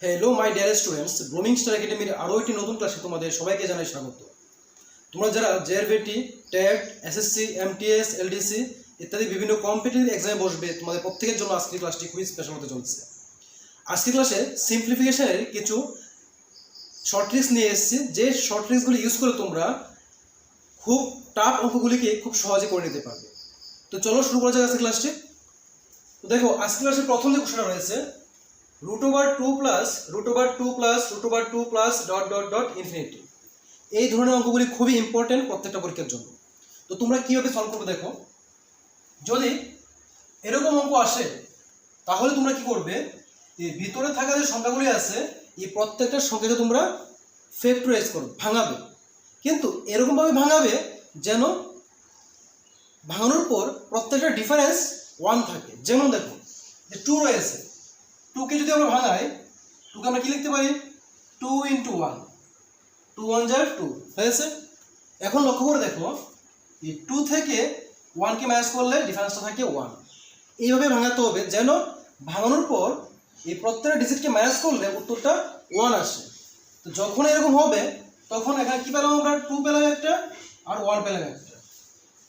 Hello my dear students, blooming star একাডেমির আরও একটি নতুন ক্লাসে তোমাদের সবাইকে জানাই স্বাগত। তোমরা যারা JRBT, TET, SSC, MTS, LDC ইত্যাদি বিভিন্ন কম্পিটিটিভ এক্সামে বসবে, তোমাদের প্রত্যেকের জন্য আজকের ক্লাসটি খুবই স্পেশাল হতে চলছে। আজকের ক্লাসে সিম্পলিফিকেশনের কিছু শর্ট ট্রিক্স নিয়ে এসেছি, যে শর্ট ট্রিক্সগুলি ইউজ করে তোমরা খুব টাফ অঙ্কগুলিকে খুব সহজে করে নিতে পারবে। তো চলো শুরু করা যাক আজকের ক্লাসটি। তো দেখো, আজকের ক্লাসের প্রথম যে কোশ্চেনটা রয়েছে √2 প্লাস √2 প্লাস ডট ইনফিনিটি। এই ধরনের অঙ্কগুলি খুবই ইম্পর্টেন্ট প্রত্যেকটা পরীক্ষার জন্য। তো তোমরা কীভাবে সলভ করবে দেখো, যদি এরকম অঙ্ক আসে তাহলে তোমরা কি করবে, এই ভিতরে থাকা যে সংখ্যাগুলি আছে এই প্রত্যেকটা সংখ্যাকে তোমরা ফ্যাক্টরাইজ করবে, ভাঙাবে। কিন্তু এরকমভাবে ভাঙাবে যেন ভাঙানোর পর প্রত্যেকটা ডিফারেন্স 1 থাকে। যেমন দেখো, যে 2 রয়েছে, 2কে যদি আমরা ভাঙাই, 2কে আমরা কি লিখতে পারি, 2 × 1, 2 1 = 2 হয়েছে। এখন লক্ষ্য করে দেখো, এই 2 থেকে 1কে মাইনাস করলে ডিফারেন্সটা থাকে 1। এইভাবে ভাঙাতে হবে যেন ভাঙানোর পর এই প্রত্যেকটা ডিজিটকে মাইনাস করলে উত্তরটা 1 আসে। তো যখন এরকম হবে তখন এখানে কি পেলাম আমরা, 2 পেলাম একটা আর 1 পেলাম একটা।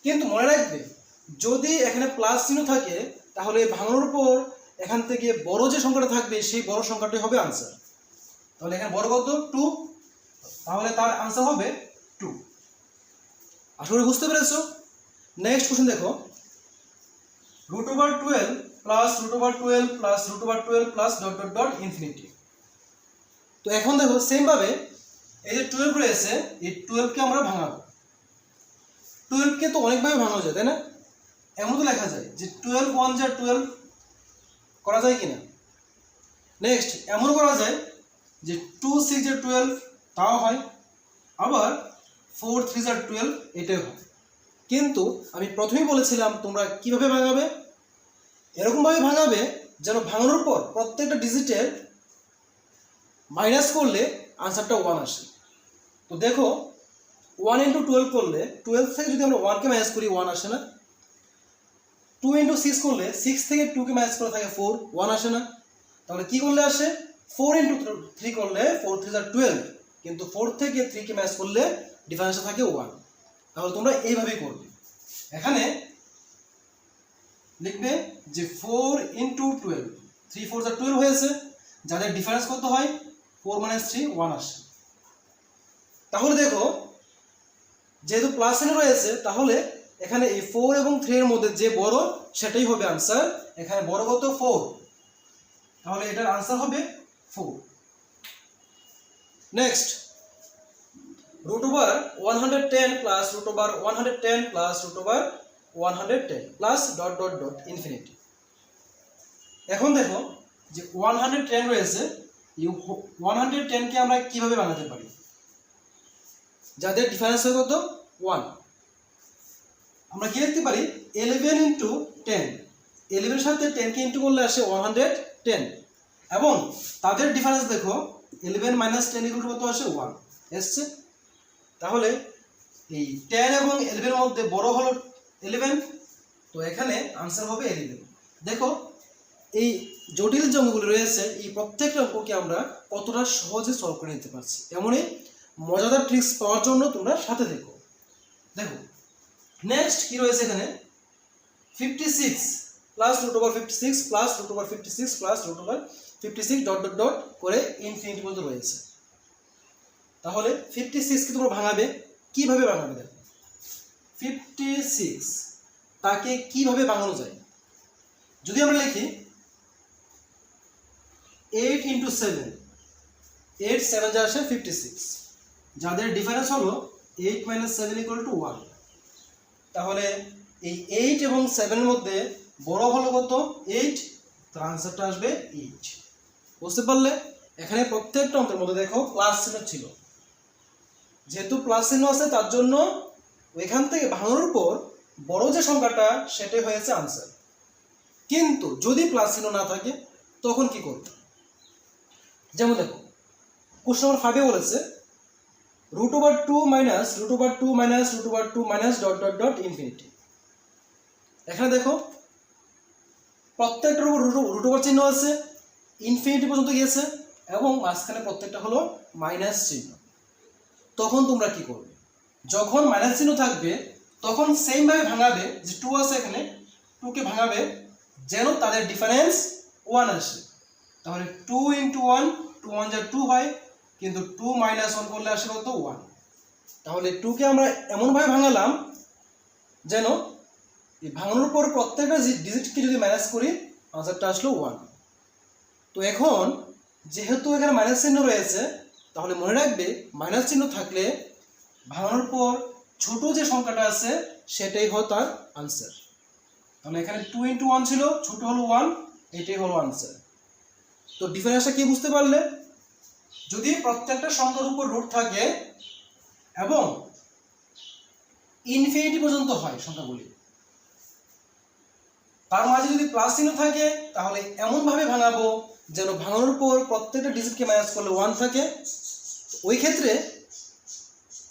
কিন্তু মনে রাখবে, যদি এখানে প্লাস চিহ্ন থাকে তাহলে ভাঙানোর পর এখান থেকে বড় যে সংখ্যাটা থাকবে সেই বড় সংখ্যাটি হবে আনসার। তাহলে এখানে বড় কত, 2, তাহলে তার আনসার হবে 2। আশা করি বুঝতে পেরেছো। নেক্সট কোশ্চেন দেখো, √12 plus √12 plus √12 plus dot infinity. তো এখন দেখো সেম ভাবে এই যে 12 রয়েছে, এই 12কে আমরা ভাঙাবো। 12কে তো অনেকভাবে ভাঙানো যায়, তাই না? এমন তো লেখা যায় যে 12 1 = 12 করা যায় কিনা। নেক্সট এমন করা যায় যে 2 6 = 12, তাও হয়। আবার 4 3 = 12, এটাই হয়। কিন্তু আমি প্রথমেই বলেছিলাম তোমরা কিভাবে ভাঙাবে, এরকমভাবে ভাঙাবে যেন ভাঙানোর পর প্রত্যেকটা ডিজিটের মাইনাস করলে আনসারটা 1 আসে। তো দেখো, 1 × 12 করলে 12 থেকে যদি আমরা 1কে মাইনাস করি 1 আসে না। 2 × 6 করলে 6 থেকে 2কে মাইনাস করে থাকে 4, 1 আসে না। তাহলে কি করলে আসে, 4 × 3 করলে 4 3 = 12, কিন্তু 4 থেকে 3কে মাইনাস করলে ডিফারেন্সটা থাকে 1। তাহলে তোমরা এইভাবেই করবে। এখানে লিখবে যে 4 × 12, 3 4 = 12 হয়েছে, যাদের ডিফারেন্স কত হয় 4 - 3 1 আসে। তাহলে দেখো, যেহেতু প্লাস চিহ্ন রয়েছে তাহলে এখানে এই 4 এবং 3 এর মধ্যে যে বড় সেটাই হবে আনসার। এখানে বড় কত, 4, তাহলে এটার আনসার হবে 4। Next, √110 plus √110 plus √110 plus dot infinity. এখন দেখো যে 110 রয়েছে, এই 110কে আমরা কিভাবে বানাতে পারি, যাদের ডিফারেন্স হয় কত, 1। আমরা কি লিখতে পারি, 11 × 10, 11 এর সাথে 10কে ইন্টু করলে আসে 110, এবং তাদের ডিফারেন্স দেখো 11 - 10 = কত আসে, 1 এসছে। তাহলে এই 10 এবং 11 এর মধ্যে বড় হলো 11, তো এখানে আনসার হবে 11। দেখো, এই জটিল যে অঙ্কগুলো রয়েছে এই প্রত্যেকটা অঙ্ককে আমরা কতটা সহজে সলভ করে নিতে পারছি। এমনই মজাদার ট্রিক্স পাওয়ার জন্য তোমরা সাথে দেখো। দেখো নেক্সট কি রয়েছে, এখানে 56 প্লাস √56 প্লাস √56 প্লাস √56 ডট করে ইনফিনিটি পর্যন্ত রয়েছে। তাহলে 56কে তোমরা ভাঙাবে, কিভাবে ভাঙাবে দেখো, 56 তাকে কিভাবে ভাঙানো যায়। যদি আমরা লিখি 8 × 7, 8 7 যা আসে 56, যাদের ডিফারেন্স হলো 8 - 7 = 1। তাহলে এই 8 এবং 7 এর মধ্যে বড় হলো কত, 8, তার আনসারটা আসবে 8। বুঝতে পারলে? এখানে প্রত্যেকটা অঙ্কের মধ্যে দেখো প্লাস চিহ্ন ছিল, যেহেতু প্লাস চিহ্ন আছে তার জন্য ওইখান থেকে ভাঙানোর পর বড় যে সংখ্যাটা সেটাই হয়েছে আনসার। কিন্তু যদি প্লাস চিহ্ন না থাকে তখন কি করতে, যেমন দেখো কোশ্চেন নম্বর 5 বলেছে √2 minus ডট ইনফিনিটি। এখানে দেখো প্রত্যেকটার উপর √ওভার চিহ্ন আছে, ইনফিনিটি পর্যন্ত গিয়েছে, এবং মাঝখানে প্রত্যেকটা হলো মাইনাস চিহ্ন। তখন তোমরা কি করবে, যখন মাইনাস চিহ্ন থাকবে তখন সেমভাবে ভাঙাবে, যে 2 আছে এখানে 2কে ভাঙাবে যেন তাদের ডিফারেন্স 1 আসে। তাহলে 2 × 1, 2 1 যা 2 হয়, কিন্তু 2 - 1 করলে আসে কত 1। তাহলে 2কে আমরা এমনভাবে ভাঙালাম যেন এই ভাঙানোর পর প্রত্যেকটা ডিজিটকে যদি মাইনাস করি আনসারটা আসলো 1। তো এখন যেহেতু এখানে মাইনাস চিহ্ন রয়েছে, তাহলে মনে রাখবে মাইনাস চিহ্ন থাকলে ভাঙানোর পর ছোট যে সংখ্যাটা আছে সেটাই হয় তার আনসার। তাহলে এখানে 2 × 1 ছিল, ছোট হলো 1, এটাই হলো আনসার। তো ডিফারেন্সটা কি বুঝতে পারলে? যদি প্রত্যেকটা সংখ্যার উপর রুট থাকে এবং ইনফিনিটি পর্যন্ত হয় সংখ্যাগুলি, তার মাঝে যদি প্লাস চিহ্ন থাকে তাহলে এমনভাবে ভাঙাবো যেন ভাঙানোর পর প্রত্যেকটা ডিজিটকে মাইনাস করলে 1 থাকে। ওই ক্ষেত্রে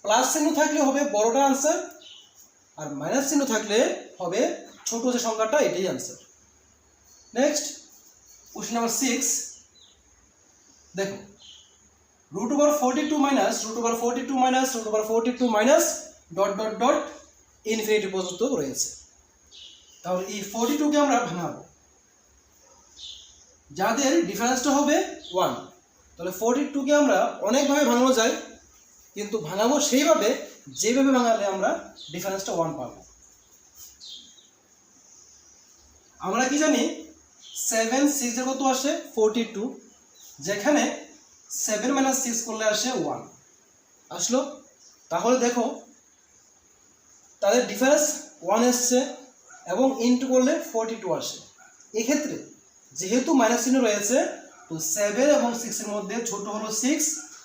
প্লাস চিহ্ন থাকলে হবে বড়টা আনসার, আর মাইনাস চিহ্ন থাকলে হবে ছোট যে সংখ্যাটা, এটাই আনসার। নেক্সট কোশ্চেন নাম্বার 6 দেখো, √42 minus √42 minus √42 minus dot dot dot infinity পর্যন্ত রয়েছে। তাহলে এই 42কে আমরা ভাঙাবো, যাদের ডিফারেন্সটা হবে 1। তাহলে 42কে আমরা অনেকভাবে ভাঙানো যায়, কিন্তু ভাঙাবো সেইভাবে যেভাবে ভাঙালে আমরা ডিফারেন্সটা 1 পাবো। আমরা কি জানি 7 6 এর কত আসে 42, যেখানে 7 - 6 করলে আসে 1 আসলো। তাহলে দেখো তাদের ডিফারেন্স 1 এসছে এবং ইনটু করলে 42 আসে। এক্ষেত্রে যেহেতু মাইনাস চিহ্ন রয়েছে, তো 7 এবং 6 এর মধ্যে ছোট হলো 6,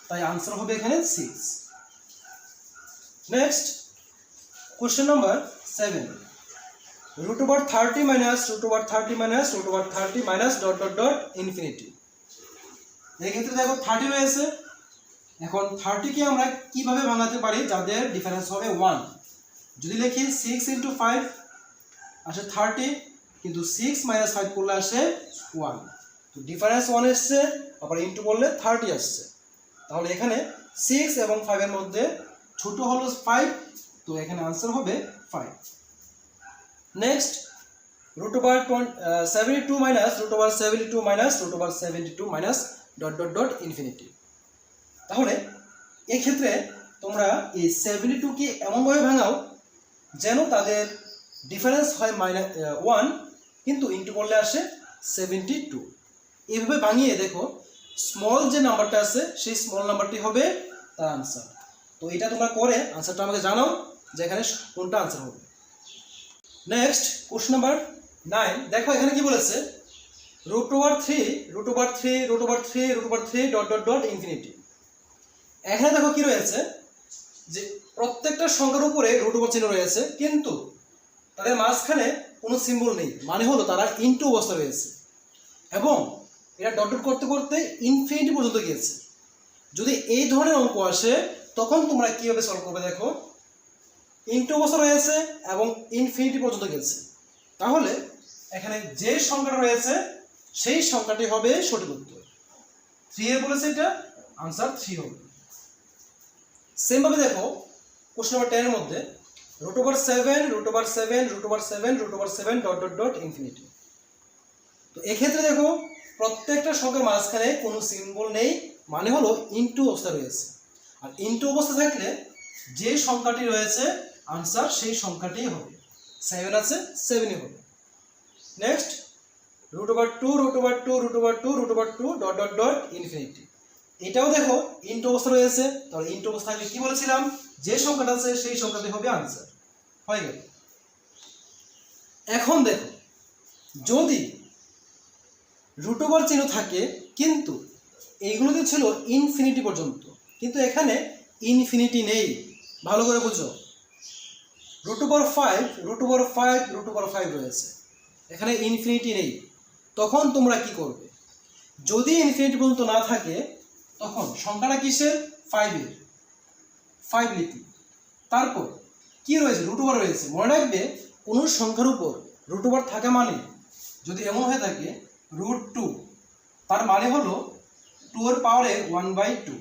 তাই আনসার হবে এখানে 6। Next question number 7, √30 minus √30 minus √30 minus dot dot dot infinity. এই ক্ষেত্রে দেখো 30 রয়েছে। এখন 30কে আমরা কিভাবে ভাঙাতে পারি যাদের ডিফারেন্স হবে 1? যদি লিখি 6 × 5 আসে 30, কিন্তু 6 - 5 করলে আসে 1। তো ডিফারেন্স 1 এসছে, আবার ইনটু করলে 30 আসছে। তাহলে এখানে 6 এবং 5 এর মধ্যে ছোট হলো 5, তো এখানে আনসার হবে 5। Next √72 minus √72 minus √72 minus dot dot dot infinity. তাহলে এই ক্ষেত্রে তোমরা এই 72কে এমনভাবে ভাঙাও যেন তাদের ডিফারেন্স হয় 1, কিন্তু ইনটু করলে আসে 72। এইভাবে ভাঙিয়ে দেখো স্মল যে নাম্বারটা আছে সেই স্মল নাম্বারটি হবে তার আনসার। তো এটা তোমরা করে আনসারটা আমাকে জানাও যে এখানে কোনটা আনসার হবে। নেক্সট কোশ্চেন নাম্বার 9 দেখো, এখানে কি বলেছে √3 ডট ডট ডট ইনফিনিটি। এখানে দেখো কি রয়েছে, যে প্রত্যেকটা সংখ্যার উপরে √, চিহ্ন রয়েছে, কিন্তু তাদের মাঝখানে কোনো সিম্বল নেই, মানে হলো তারা ইনটু অবস্থা রয়েছে এবং এটা ডট ডট করতে করতে ইনফিনিটি পর্যন্ত গিয়েছে। যদি এই ধরনের অঙ্ক আসে তখন তোমরা কিভাবে সলভ করবে? দেখো ইনটু অবস্থা রয়েছে এবং ইনফিনিটি পর্যন্ত গেছে, তাহলে এখানে যে সংখ্যাটা রয়েছে সেই সংখ্যাটি হবে সঠিক উত্তর। 3 এর বলেছে এটা, আনসার 3 হবে। সেম ভাবে দেখো কোশ্চেন নাম্বার 10 এর মধ্যে √7 ডট ডট ডট ইনফিনিটি। তো এক্ষেত্রে দেখো প্রত্যেকটা সংখ্যার মাঝখানে কোনো সিম্বল নেই, মানে হলো ইনটু অবস্থা রয়েছে। আর ইনটু অবস্থা থাকলে যে সংখ্যাটি রয়েছে আনসার সেই সংখ্যাটিই হবে। 7 আছে 7ই হবে। Next √2 dot dot dot infinity. এটাও দেখো ইনটু অবস্থা রয়েছে, তাহলে ইনটু অবস্থা থাকলে কি বলেছিলাম, যে সংখ্যাটা আছে সেই সংখ্যাটি হবে আনসার। হয়ে গেল। এখন দেখো যদি √, চিহ্ন থাকে কিন্তু এইগুলোতে ছিল ইনফিনিটি পর্যন্ত, কিন্তু এখানে ইনফিনিটি নেই, ভালো করে বুঝো। √5 রয়েছে, এখানে ইনফিনিটি নেই। তখন তোমরা কি করবে? যদি ইনফিনিটি পর্যন্ত না থাকে তখন সংখ্যাটা কিসের? 5 এর, 5 লিখি। তারপর কি রয়েছে? √, রয়েছে। মনে রাখবে কোনো সংখ্যার উপর √, থাকা মানে যদি এমন হয়ে থাকে √2, তার মানে হলো 2 এর পাওয়ারে 1/2।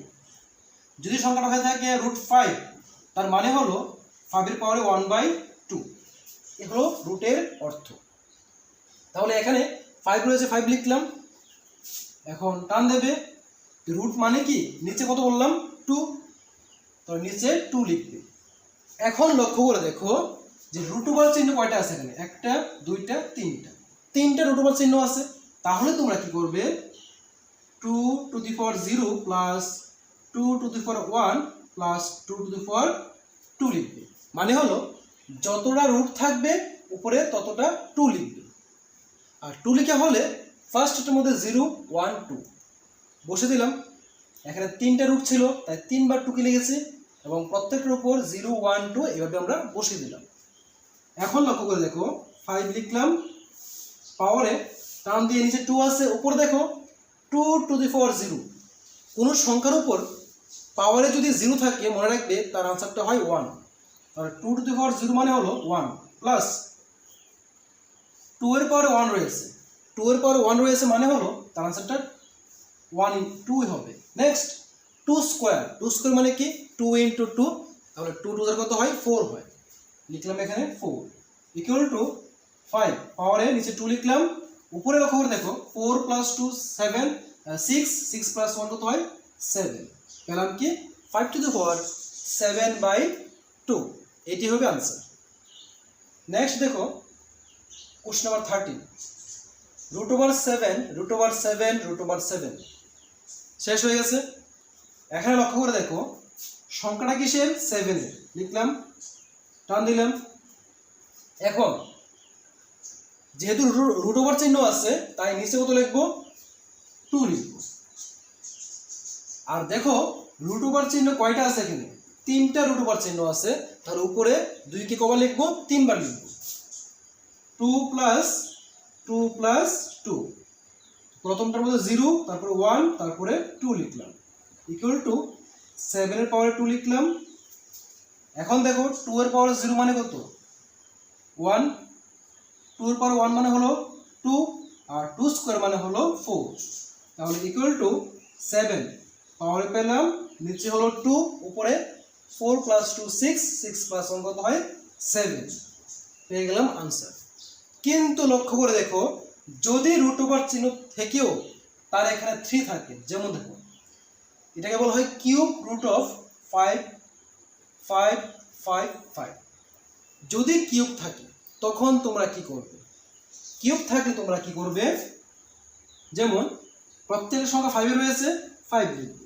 যদি সংখ্যাটা হয়ে থাকে √5, তার মানে হলো 5 এর পাওয়ারে 1/2। এ হলো রুটের অর্থ। তাহলে এখানে 5 রয়েছে, 5 লিখলাম। এখন টান দেবে, রুট মানে কি নিচে কত বললাম 2, তো নিচে 2 লিখবে। এখন লক্ষ্য করে দেখো যে রুট ওভার চিহ্ন কয়টা আছে এখানে, একটা, দুইটা, তিনটা রুট ওভার চিহ্ন আছে। তাহলে তোমরা কি করবে, 2 to the power 0 plus 2 to the power 1 plus 2 to the power 2 লিখবে। মানে হলো যতটা রুট থাকবে উপরে ততটা 2 লিখবে। আর 2 লিখা হলে ফার্স্টটার মধ্যে 0 1 2 বসে দিলাম। এখানে 3টা রুট ছিল তাই 3 বার 2 কে লিখেছি এবং প্রত্যেকটার উপর 0 1 2 এভাবে আমরা বসিয়ে দিলাম। এখন লক্ষ্য করে দেখো 5 লিখলাম, পাওয়ারে টান দিয়ে নিচে 2 আছে, উপর দেখো 2 টু দি পাওয়ার 0। কোনো সংখ্যার উপর পাওয়ারে যদি 0 থাকে মনে রাখবে তার আনসারটা হয় 1। তাহলে 2 টু দি পাওয়ার 0 মানে হলো 1 প্লাস 2 এর পাওয়ারে 1 রয়েছে, 2 এর পাওয়ারে 1 রয়েছে মানে হলো তার আনসারটা 1 2 হবে। নেক্সট 2 স্কয়ার, 2 স্কয়ার মানে কি 2 ইনটু 2, তাহলে 2 2 এর কত হয় 4 হয়, লিখলাম এখানে 4 ইকুয়াল টু 5, পাওয়ারে নিচে 2 লিখলাম, উপরে লক্ষ্য করে দেখো 4 প্লাস 2 7 6 প্লাস 1 কত হয় 7, পেলাম কি 5 টু দি পাওয়ার 7/2, এটি হবে आंसर। নেক্সট দেখো কোশ্চেন নাম্বার 13, √7 শেষ হয়ে গেছে। এখানে লক্ষ্য করে দেখো সংখ্যাটা কিসের 7 এর, লিখলাম, টান দিলাম। এখন যেহেতু রুট ওভার চিহ্ন আছে তাই নিচে কত লিখবো 2 লিখবো। আর দেখো রুট ওভার চিহ্ন কয়টা আছে এখানে, 3টা রুট ওভার চিহ্ন আছে, তার উপরে 2 কে কবার লিখবো 3 বার লিখবো। 2 প্লাস 2 প্লাস 2, প্রথমটার মধ্যে 0 তারপরে 1 তারপরে 2 লিখলাম ইকুয়াল টু 7 এর পাওয়ারে 2 লিখলাম। এখন দেখো 2 এর পাওয়ারে 0 মানে কত 1, 2 এর পাওয়ারে 1 মানে হলো 2 আর 2 স্কয়ার মানে হলো 4, তাহলে ইকুয়াল টু 7 পাওয়ারে পেলাম, নিচে হলো 2, উপরে 4 প্লাস 2 6 প্লাস 1 কত হয় 7, পেয়ে গেলাম आंसर। কিন্তু লক্ষ্য করে দেখো যদি রুট ওভার চিহ্ন থেকেও তার এখানে 3 থাকে, যেমন দেখো এটাকে বলা হয় কিউব রুট অফ 5 5 5 5। যদি কিউব থাকে তখন তোমরা কি করবে, কিউব থাকলে তোমরা কি করবে, যেমন প্রত্যেকের সংখ্যা 5 এর রয়েছে 5 লিখবে।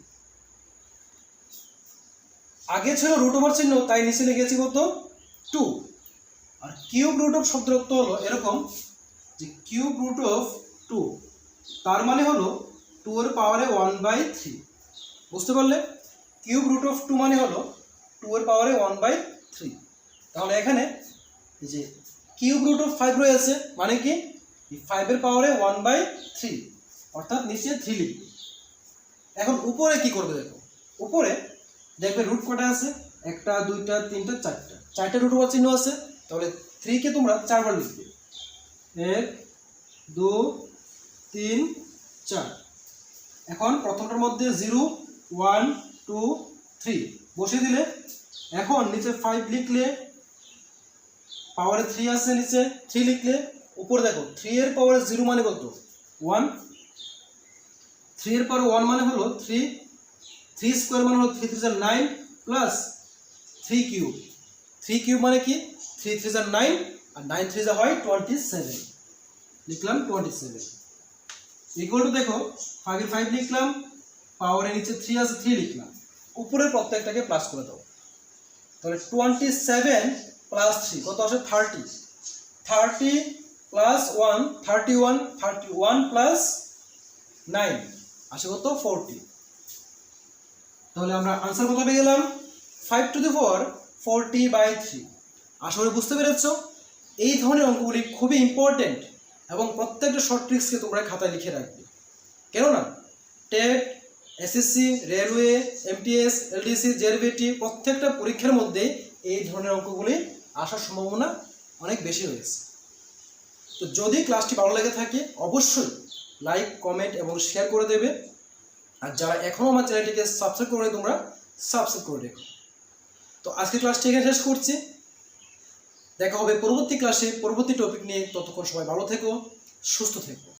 আগে ছিল রুট ওভার চিহ্ন তাই নিচে লিখেছি কত 2। আর কিউব রুট অফ শব্দের অর্থ হলো এরকম যে কিউব রুট অফ 2, তার মানে হলো 2 এর পাওয়ারে 1/3, বুঝতে পারলে? কিউব রুট অফ 2 মানে হলো 2 এর পাওয়ারে 1/3। তাহলে এখানে এই যে কিউব রুট অফ 5 রয়েছে মানে কি 5 এর পাওয়ারে 1/3, অর্থাৎ নিচে 3 লিখবে। এখন উপরে কি করবে দেখো, উপরে দেখবে রুট কটা আছে, একটা, দুইটা, তিনটা, চারটা রুট ওভার চিহ্ন আছে, তাহলে 3 কে তোমরা 4 বার লিখবে, 1 2 3 4। এখন প্রথমটার মধ্যে 0 1 2 3 বসিয়ে দিলে, এখন নিচে 5 লিখলে, পাওয়ারে 3 আছে নিচে 3 লিখলে, উপরে দেখো 3 এর পাওয়ারে 0 মানে কত 1, 3 এর পাওয়ারে 1 মানে হলো 3, 3 স্কয়ার মানে হলো 3 3 9 প্লাস 3 কিউব, 3 কিউব মানে কি 3 3 9 আর 9 3 হয় 27, লিখলাম 27 ইকুয়াল টু দেখো 5 এর 5 লিখলাম, পাওয়ারে নিচে 3 আছে 3 লিখলাম, উপরের প্রত্যেকটাকে প্লাস করে দাও, তাহলে 27 প্লাস 3 কত আসে 30, 30 প্লাস 1 31, 31 প্লাস 9 আসে কত 40। তাহলে আমরা आंसर কত পেয়ে গেলাম 5 টু দি পাওয়ার 40/3। আশা করি বুঝতে পেরেছো। এই ধরনের অঙ্কগুলি খুবই ইম্পর্টেন্ট এবং প্রত্যেকটা শর্ট ট্রিক্সকে তোমরা খাতায় লিখে রাখবে, কেননা TET, SSC, railway, MTS, LDC, JRBT প্রত্যেকটা পরীক্ষার মধ্যে এই ধরনের অঙ্কগুলি আসার সম্ভাবনা অনেক বেশি রয়েছে। তো যদি ক্লাসটি ভালো লেগে থাকে অবশ্যই লাইক, কমেন্ট এবং শেয়ার করে দেবে। আর যারা এখনও আমার চ্যানেলটিকে সাবস্ক্রাইব করে তোমরা সাবস্ক্রাইব করে রেখো। তো আজকের ক্লাসটি এখানে শেষ করছি। দেখা হবে পরবর্তী ক্লাসে পরবর্তী টপিক নিয়ে। ততক্ষণ সবাই ভালো থেকো, সুস্থ থেকো।